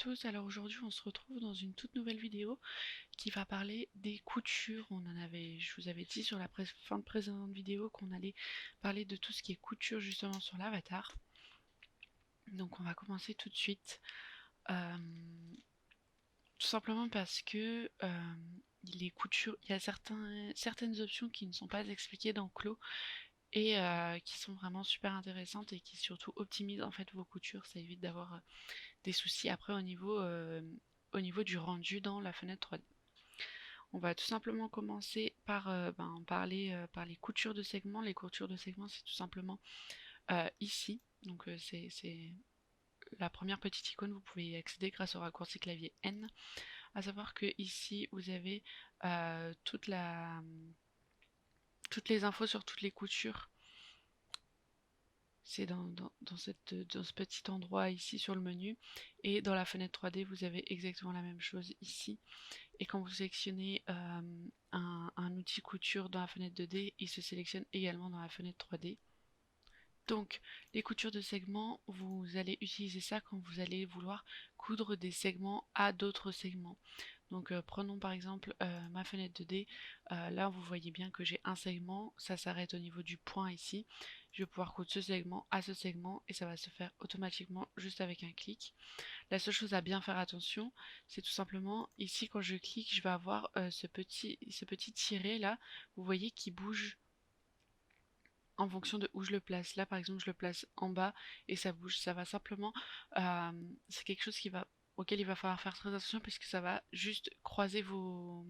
tous, alors aujourd'hui on se retrouve dans une toute nouvelle vidéo qui va parler des coutures. Je vous avais dit sur la fin de précédente vidéo qu'on allait parler de tout ce qui est couture justement sur l'avatar. Donc on va commencer tout de suite, euh, tout simplement parce que les coutures, il y a certaines options qui ne sont pas expliquées dans Clo et qui sont vraiment super intéressantes et qui surtout optimisent en fait vos coutures. Ça évite d'avoir des soucis après au niveau du rendu dans la fenêtre 3D. On va tout simplement commencer par parler par les coutures de segments. Les coutures de segments, c'est tout simplement ici. Donc c'est la première petite icône, vous pouvez y accéder grâce au raccourci clavier N. À savoir que ici vous avez toutes les infos sur toutes les coutures. C'est dans ce petit endroit ici sur le menu. Et dans la fenêtre 3D, vous avez exactement la même chose ici. Et quand vous sélectionnez un outil couture dans la fenêtre 2D, il se sélectionne également dans la fenêtre 3D. Donc, les coutures de segments, vous allez utiliser ça quand vous allez vouloir coudre des segments à d'autres segments. Donc, prenons par exemple ma fenêtre 2D. Là, vous voyez bien que j'ai un segment, ça s'arrête au niveau du point ici. Je vais pouvoir coudre ce segment à ce segment et ça va se faire automatiquement juste avec un clic. La seule chose à bien faire attention, c'est tout simplement ici quand je clique, je vais avoir ce petit tiret là, vous voyez qui bouge en fonction de où je le place. Là par exemple je le place en bas et ça bouge, ça va simplement, c'est quelque chose auquel il va falloir faire très attention puisque ça va juste croiser vos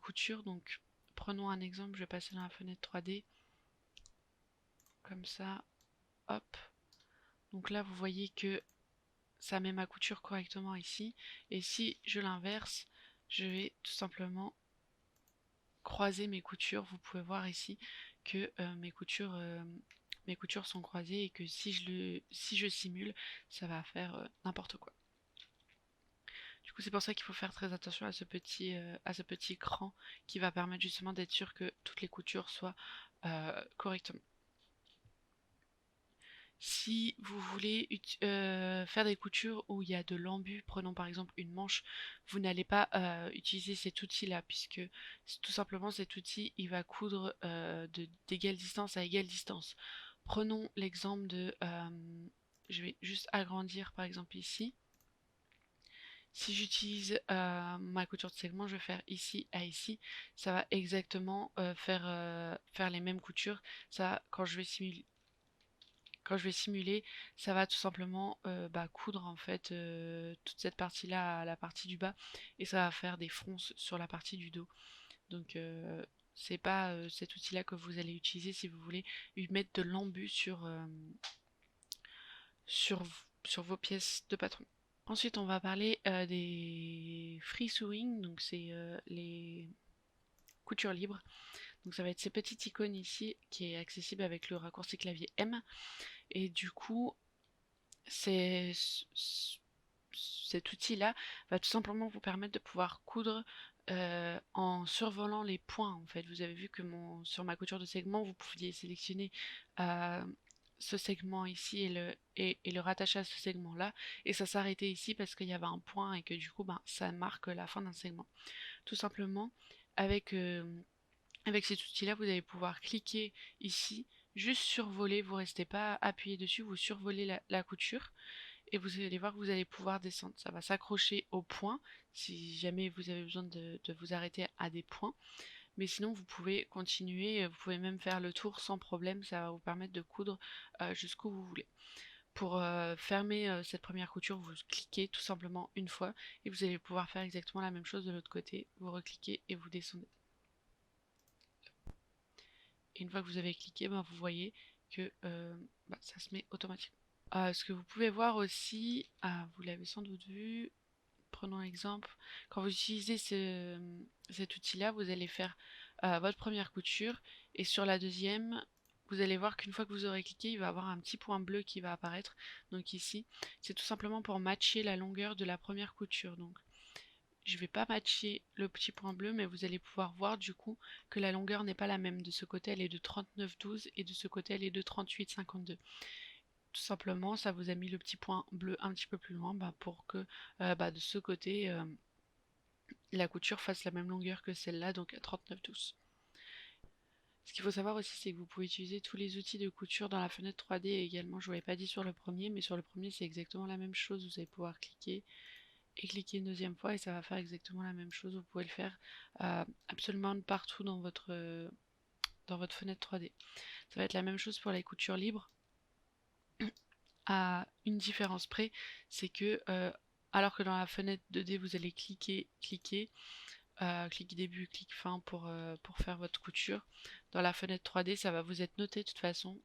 coutures. Donc prenons un exemple, je vais passer dans la fenêtre 3D, comme ça, hop. Donc là vous voyez que ça met ma couture correctement ici. Et si je l'inverse, je vais tout simplement croiser mes coutures. Vous pouvez voir ici que mes coutures sont croisées et que si je simule, ça va faire n'importe quoi. Du coup, c'est pour ça qu'il faut faire très attention à ce petit cran qui va permettre justement d'être sûr que toutes les coutures soient correctement. Si vous voulez faire des coutures où il y a de l'embu, prenons par exemple une manche, vous n'allez pas utiliser cet outil-là, puisque tout simplement cet outil, il va coudre d'égale distance à égale distance. Prenons l'exemple je vais juste agrandir par exemple ici. Si j'utilise ma couture de segment, je vais faire ici à ici, ça va exactement faire les mêmes coutures. Ça, quand je vais simuler, ça va tout simplement coudre en fait toute cette partie-là à la partie du bas et ça va faire des fronces sur la partie du dos. Donc c'est pas cet outil-là que vous allez utiliser si vous voulez lui mettre de l'embu sur, sur vos pièces de patron. Ensuite, on va parler des free sewing, donc c'est les coutures libres. Donc ça va être ces petites icônes ici qui est accessible avec le raccourci clavier M. Et du coup, cet outil-là va tout simplement vous permettre de pouvoir coudre en survolant les points. En fait, vous avez vu que sur ma couture de segment, vous pouviez sélectionner euh, ce segment ici et le rattacher à ce segment-là, et ça s'arrêtait ici parce qu'il y avait un point et que du coup, ça marque la fin d'un segment. Tout simplement, avec avec cet outil-là, vous allez pouvoir cliquer ici, juste survoler, vous ne restez pas appuyé dessus, vous survolez la couture et vous allez voir que vous allez pouvoir descendre. Ça va s'accrocher au point si jamais vous avez besoin de vous arrêter à des points. Mais sinon, vous pouvez continuer, vous pouvez même faire le tour sans problème, ça va vous permettre de coudre jusqu'où vous voulez. Pour fermer cette première couture, vous cliquez tout simplement une fois et vous allez pouvoir faire exactement la même chose de l'autre côté. Vous recliquez et vous descendez. Et une fois que vous avez cliqué, vous voyez que ça se met automatiquement. Ce que vous pouvez voir aussi, vous l'avez sans doute vu, prenons l'exemple, quand vous utilisez cet outil-là, vous allez faire votre première couture et sur la deuxième, vous allez voir qu'une fois que vous aurez cliqué, il va y avoir un petit point bleu qui va apparaître. Donc ici, c'est tout simplement pour matcher la longueur de la première couture. Donc je ne vais pas matcher le petit point bleu, mais vous allez pouvoir voir du coup que la longueur n'est pas la même. De ce côté, elle est de 39,12 et de ce côté, elle est de 38,52. tout simplement, ça vous a mis le petit point bleu un petit peu plus loin pour que de ce côté, la couture fasse la même longueur que celle-là, donc à 39,12. Ce qu'il faut savoir aussi, c'est que vous pouvez utiliser tous les outils de couture dans la fenêtre 3D également. Je ne vous l'avais pas dit sur le premier, mais sur le premier, c'est exactement la même chose. Vous allez pouvoir cliquer et cliquer une deuxième fois et ça va faire exactement la même chose. Vous pouvez le faire absolument partout dans votre fenêtre 3D. Ça va être la même chose pour les coutures libres. À une différence près, c'est que alors que dans la fenêtre 2D, vous allez cliquer, clic début, clic fin pour faire votre couture. Dans la fenêtre 3D, ça va vous être noté de toute façon.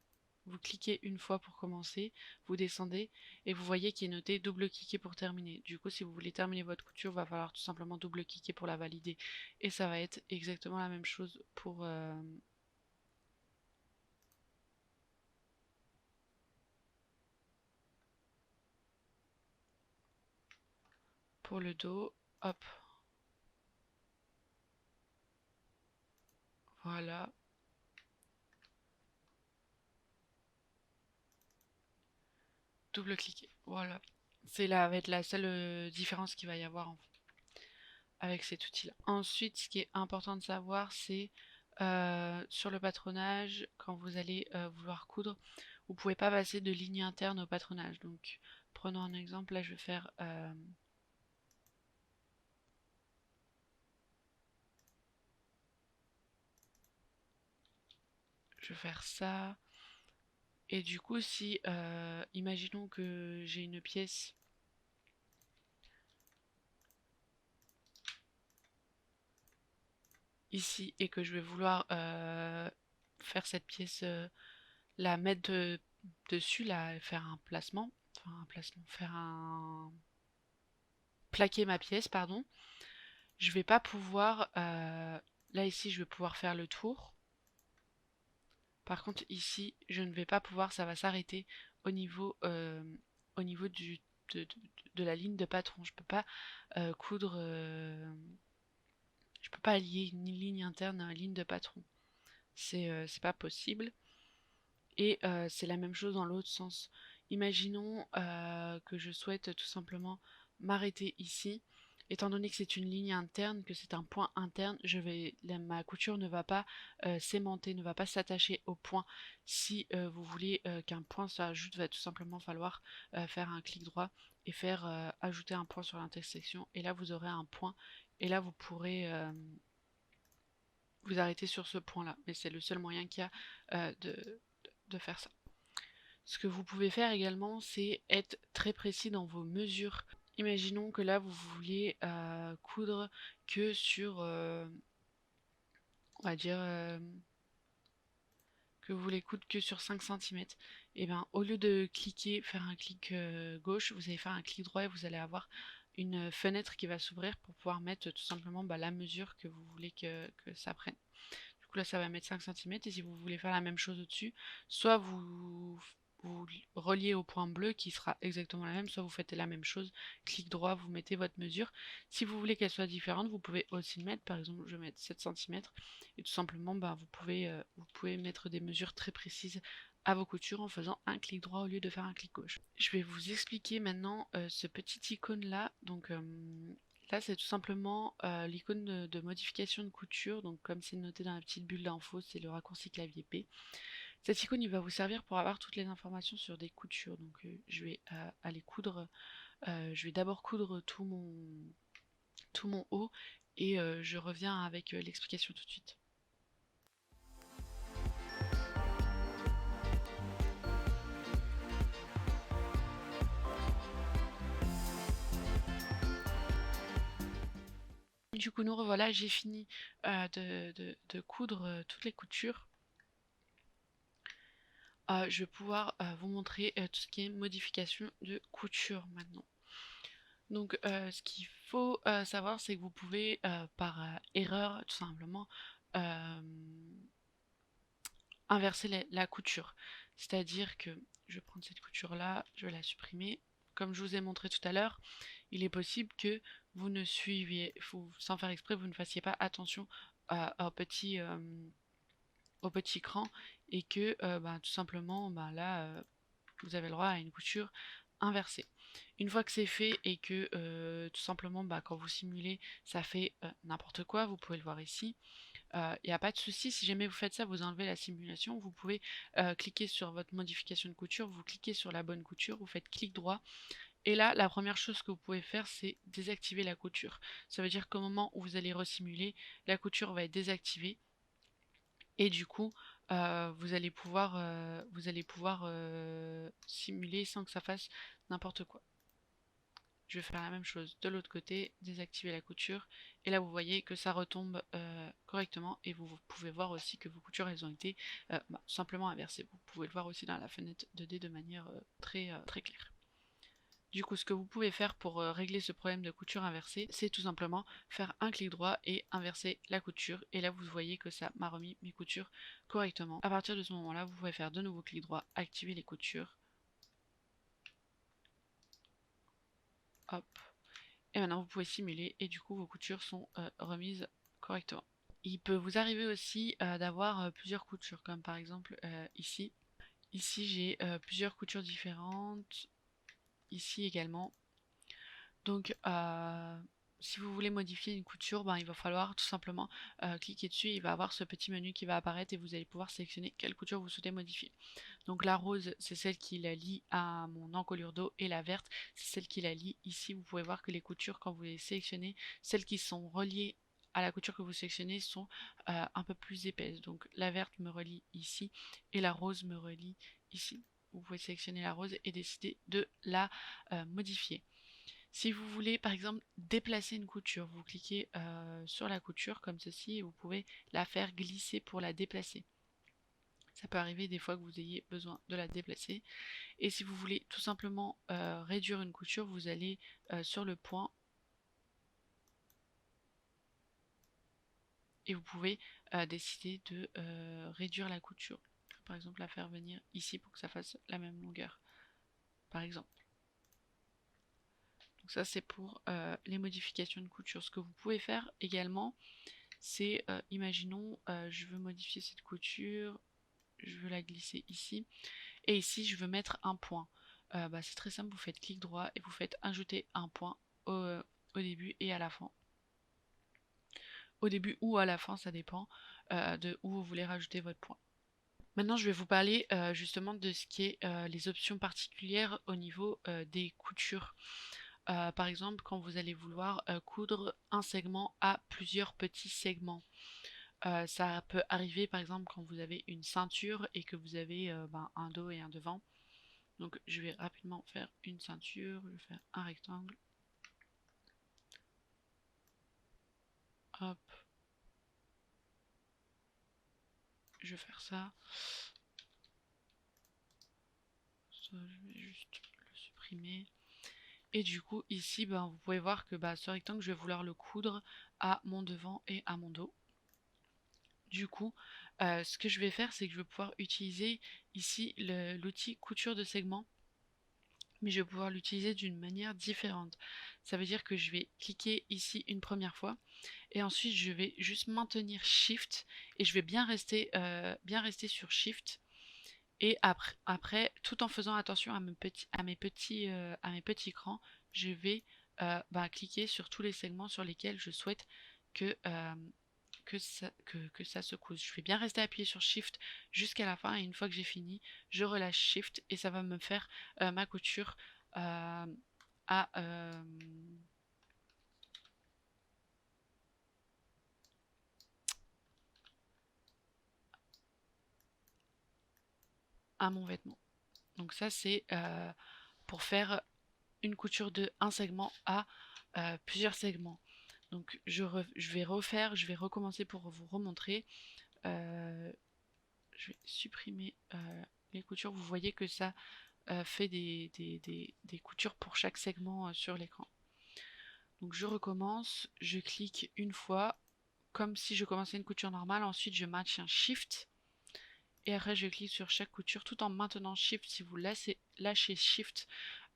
Vous cliquez une fois pour commencer, vous descendez et vous voyez qu'il est noté double-cliquer pour terminer. Du coup, si vous voulez terminer votre couture, il va falloir tout simplement double-cliquer pour la valider. Et ça va être exactement la même chose pour le dos. Hop, voilà. Double-cliquer, voilà. C'est là va être la seule différence qu'il va y avoir avec cet outil-là. Ensuite, ce qui est important de savoir, c'est sur le patronage, quand vous allez vouloir coudre, vous ne pouvez pas passer de ligne interne au patronage. Donc, prenons un exemple. Là, je vais faire ça. Et du coup, si, imaginons que j'ai une pièce ici et que je vais vouloir faire cette pièce, la mettre dessus, là, faire un placement, enfin un placement, faire un plaquer ma pièce, pardon, je vais pas pouvoir, là ici je vais pouvoir faire le tour. Par contre ici je ne vais pas pouvoir, ça va s'arrêter au niveau, au niveau de, de- de la ligne de patron. Je peux pas coudre, je peux pas lier une ligne interne à une ligne de patron. C'est pas possible. Et c'est la même chose dans l'autre sens. Imaginons que je souhaite tout simplement m'arrêter ici. Étant donné que c'est une ligne interne, que c'est un point interne, ma couture ne va pas s'aimanter, ne va pas s'attacher au point. Si vous voulez qu'un point s'ajoute, va tout simplement falloir faire un clic droit et faire ajouter un point sur l'intersection. Et là, vous aurez un point. Et là, vous pourrez vous arrêter sur ce point-là. Mais c'est le seul moyen qu'il y a de faire ça. Ce que vous pouvez faire également, c'est être très précis dans vos mesures. Imaginons que là, vous vouliez coudre que sur, on va dire, que vous voulez coudre que sur 5 cm. Et bien, au lieu de cliquer, faire un clic gauche, vous allez faire un clic droit et vous allez avoir une fenêtre qui va s'ouvrir pour pouvoir mettre tout simplement la mesure que vous voulez que ça prenne. Du coup là ça va mettre 5 cm et si vous voulez faire la même chose au-dessus, soit vous reliez au point bleu qui sera exactement la même, soit vous faites la même chose, clic droit, vous mettez votre mesure. Si vous voulez qu'elle soit différente, vous pouvez aussi mettre, par exemple je vais mettre 7 cm et tout simplement vous pouvez mettre des mesures très précises à vos coutures en faisant un clic droit au lieu de faire un clic gauche. Je vais vous expliquer maintenant ce petit icône là. Donc là, c'est tout simplement l'icône de modification de couture. Donc, comme c'est noté dans la petite bulle d'info, c'est le raccourci clavier P. Cette icône, il va vous servir pour avoir toutes les informations sur des coutures. Donc, je vais aller coudre. Je vais d'abord coudre tout mon haut et je reviens avec l'explication tout de suite. Du coup, nous revoilà. J'ai fini de coudre toutes les coutures. Je vais pouvoir vous montrer tout ce qui est modification de couture maintenant. Donc ce qu'il faut savoir, c'est que vous pouvez par erreur tout simplement inverser la couture. C'est-à-dire que je vais prendre cette couture là, je vais la supprimer. Comme je vous ai montré tout à l'heure, il est possible que vous ne suiviez, sans faire exprès, vous ne fassiez pas attention au petit cran et que tout simplement là vous avez le droit à une couture inversée. Une fois que c'est fait et que tout simplement quand vous simulez ça fait n'importe quoi, vous pouvez le voir ici, il n'y a pas de souci. Si jamais vous faites ça, vous enlevez la simulation, vous pouvez cliquer sur votre modification de couture, vous cliquez sur la bonne couture, vous faites clic droit et là la première chose que vous pouvez faire c'est désactiver la couture. Ça veut dire qu'au moment où vous allez resimuler, la couture va être désactivée et du coup vous allez pouvoir simuler sans que ça fasse n'importe quoi. Je vais faire la même chose de l'autre côté, désactiver la couture, et là vous voyez que ça retombe correctement, et vous pouvez voir aussi que vos coutures elles ont été simplement inversées. Vous pouvez le voir aussi dans la fenêtre 2D de manière très claire. Du coup, ce que vous pouvez faire pour régler ce problème de couture inversée, c'est tout simplement faire un clic droit et inverser la couture. Et là, vous voyez que ça m'a remis mes coutures correctement. À partir de ce moment-là, vous pouvez faire de nouveau clic droit, activer les coutures. Hop. Et maintenant, vous pouvez simuler et du coup, vos coutures sont remises correctement. Il peut vous arriver aussi d'avoir plusieurs coutures, comme par exemple ici. Ici, j'ai plusieurs coutures différentes. Ici également. Donc, si vous voulez modifier une couture, il va falloir tout simplement cliquer dessus. Il va avoir ce petit menu qui va apparaître et vous allez pouvoir sélectionner quelle couture vous souhaitez modifier. Donc la rose, c'est celle qui la lie à mon encolure d'eau, et la verte, c'est celle qui la lie ici. Vous pouvez voir que les coutures, quand vous les sélectionnez, celles qui sont reliées à la couture que vous sélectionnez sont un peu plus épaisses. Donc la verte me relie ici et la rose me relie ici. Vous pouvez sélectionner la rose et décider de la modifier. Si vous voulez par exemple déplacer une couture, vous cliquez sur la couture comme ceci et vous pouvez la faire glisser pour la déplacer. Ça peut arriver des fois que vous ayez besoin de la déplacer. Et si vous voulez tout simplement réduire une couture, vous allez sur le point et vous pouvez décider de réduire la couture. Par exemple la faire venir ici pour que ça fasse la même longueur. Par exemple. Donc ça c'est pour les modifications de couture. Ce que vous pouvez faire également, c'est, imaginons, je veux modifier cette couture, je veux la glisser ici, et ici je veux mettre un point. C'est très simple, vous faites clic droit et vous faites ajouter un point au début et à la fin. Au début ou à la fin, ça dépend de où vous voulez rajouter votre point. Maintenant, je vais vous parler justement de ce qui est les options particulières au niveau des coutures. Par exemple, quand vous allez vouloir coudre un segment à plusieurs petits segments. Ça peut arriver par exemple quand vous avez une ceinture et que vous avez un dos et un devant. Donc je vais rapidement faire une ceinture, je vais faire un rectangle. Hop. Je vais faire ça. Ça, je vais juste le supprimer. Et du coup ici vous pouvez voir que ce rectangle je vais vouloir le coudre à mon devant et à mon dos. Du coup ce que je vais faire c'est que je vais pouvoir utiliser ici l'outil couture de segment, mais je vais pouvoir l'utiliser d'une manière différente. Ça veut dire que je vais cliquer ici une première fois et ensuite je vais juste maintenir Shift et je vais bien rester sur Shift, et après tout en faisant attention à mes petits crans, je vais cliquer sur tous les segments sur lesquels je souhaite que, que ça se couse. Je vais bien rester appuyé sur Shift jusqu'à la fin et une fois que j'ai fini, je relâche Shift et ça va me faire ma couture euh, à, euh, à mon vêtement. Donc ça c'est pour faire une couture de un segment à plusieurs segments. Donc je vais recommencer pour vous remontrer. Je vais supprimer les coutures. Vous voyez que ça fait des coutures pour chaque segment sur l'écran. Donc je recommence, je clique une fois, comme si je commençais une couture normale. Ensuite je maintiens Shift. Et après je clique sur chaque couture tout en maintenant Shift. Si vous lâchez Shift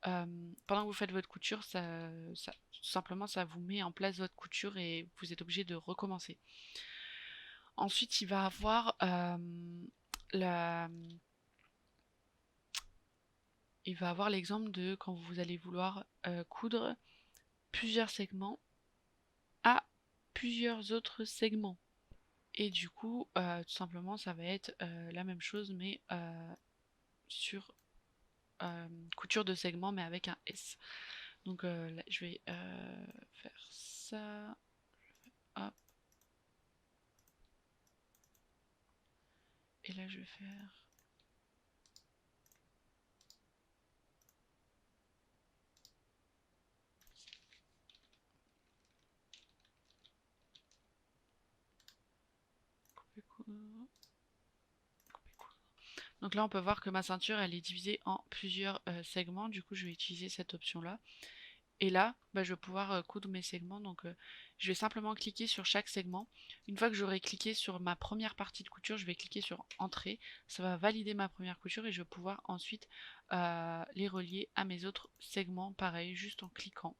pendant que vous faites votre couture, tout simplement ça vous met en place votre couture et vous êtes obligé de recommencer. Ensuite il va avoir la, il va avoir l'exemple de quand vous allez vouloir coudre plusieurs segments à plusieurs autres segments. Et du coup, tout simplement, ça va être la même chose, mais sur couture de segments, mais avec un S. Donc là, je vais faire ça. Hop. Et là, je vais faire... couper, coudre. Donc là, on peut voir que ma ceinture, elle est divisée en plusieurs segments. Du coup, je vais utiliser cette option-là. Et là, bah, je vais pouvoir coudre mes segments. Donc, je vais simplement cliquer sur chaque segment. Une fois que j'aurai cliqué sur ma première partie de couture, je vais cliquer sur Entrée. Ça va valider ma première couture et je vais pouvoir ensuite les relier à mes autres segments, pareil, juste en cliquant.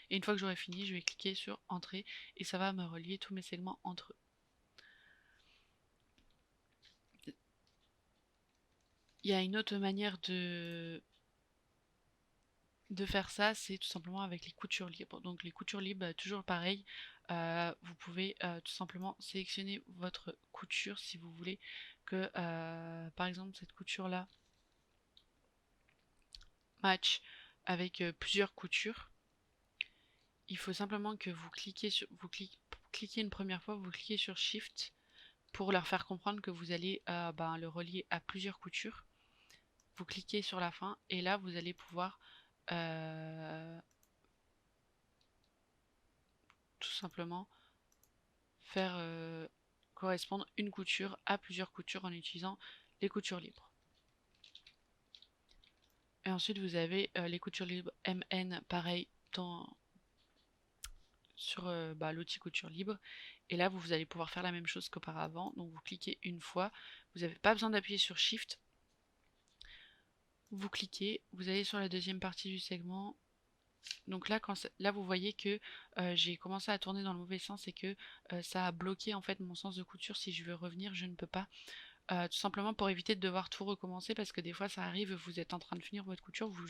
Et une fois que j'aurai fini, je vais cliquer sur Entrée et ça va me relier tous mes segments entre eux. Il y a une autre manière de faire ça, c'est tout simplement avec les coutures libres. Donc les coutures libres, toujours pareil, vous pouvez tout simplement sélectionner votre couture si vous voulez que, par exemple, cette couture-là match avec plusieurs coutures. Il faut simplement que vous cliquez sur, cliquez une première fois, vous cliquez sur Shift pour leur faire comprendre que vous allez le relier à plusieurs coutures. Vous cliquez sur la fin et là vous allez pouvoir tout simplement faire correspondre une couture à plusieurs coutures en utilisant les coutures libres. Et ensuite vous avez les coutures libres MN, pareil sur l'outil couture libre. Et là vous allez pouvoir faire la même chose qu'auparavant. Donc vous cliquez une fois, vous n'avez pas besoin d'appuyer sur Shift. Vous cliquez, vous allez sur la deuxième partie du segment. Donc là, là vous voyez que j'ai commencé à tourner dans le mauvais sens et que ça a bloqué en fait mon sens de couture. Si je veux revenir, je ne peux pas. Tout simplement pour éviter de devoir tout recommencer parce que des fois ça arrive, vous êtes en train de finir votre couture, vous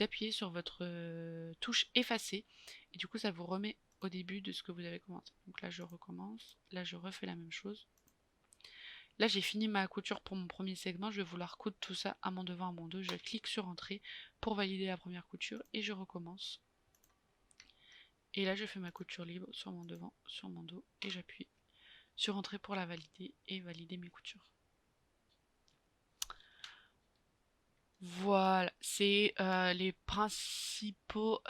appuyez sur votre touche effacer et du coup ça vous remet au début de ce que vous avez commencé. Donc là je recommence, là je refais la même chose. Là j'ai fini ma couture pour mon premier segment, je vais vouloir coudre tout ça à mon devant, à mon dos, je clique sur entrée pour valider la première couture et je recommence. Et là je fais ma couture libre sur mon devant, sur mon dos et j'appuie sur entrée pour la valider et valider mes coutures. Voilà, c'est les principaux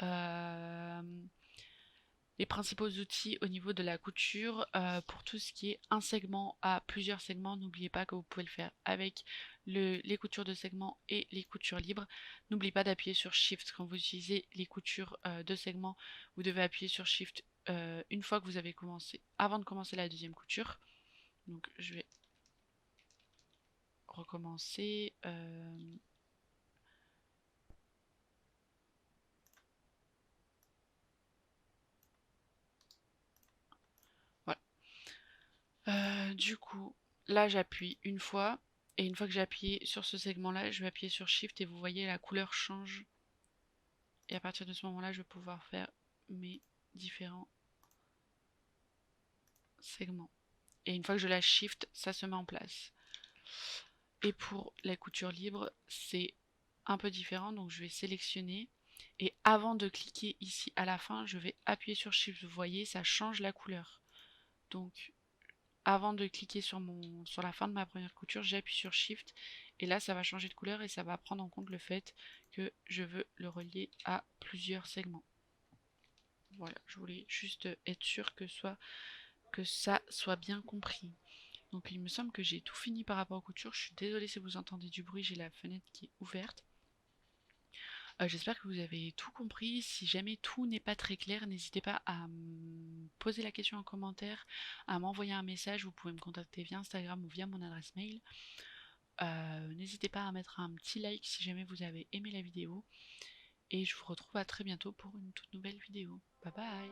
outils au niveau de la couture. Pour tout ce qui est un segment à plusieurs segments, n'oubliez pas que vous pouvez le faire avec les coutures de segments et les coutures libres. N'oubliez pas d'appuyer sur Shift quand vous utilisez les coutures de segments. Vous devez appuyer sur Shift une fois que vous avez commencé, avant de commencer la deuxième couture. Donc je vais recommencer. Voilà. Du coup, là j'appuie une fois, et une fois que j'ai appuyé sur ce segment-là, je vais appuyer sur Shift et vous voyez la couleur change. Et à partir de ce moment-là, je vais pouvoir faire mes différents segments. Et une fois que je lâche Shift, ça se met en place. Et pour la couture libre, c'est un peu différent, donc je vais sélectionner. Et avant de cliquer ici à la fin, je vais appuyer sur Shift. Vous voyez, ça change la couleur. Donc avant de cliquer sur la fin de ma première couture, j'appuie sur Shift et là ça va changer de couleur et ça va prendre en compte le fait que je veux le relier à plusieurs segments. Voilà, je voulais juste être sûr que ça soit bien compris. Donc il me semble que j'ai tout fini par rapport aux coutures. Je suis désolée si vous entendez du bruit, j'ai la fenêtre qui est ouverte. J'espère que vous avez tout compris. Si jamais tout n'est pas très clair, n'hésitez pas à me poser la question en commentaire, à m'envoyer un message. Vous pouvez me contacter via Instagram ou via mon adresse mail. N'hésitez pas à mettre un petit like si jamais vous avez aimé la vidéo. Et je vous retrouve à très bientôt pour une toute nouvelle vidéo. Bye bye!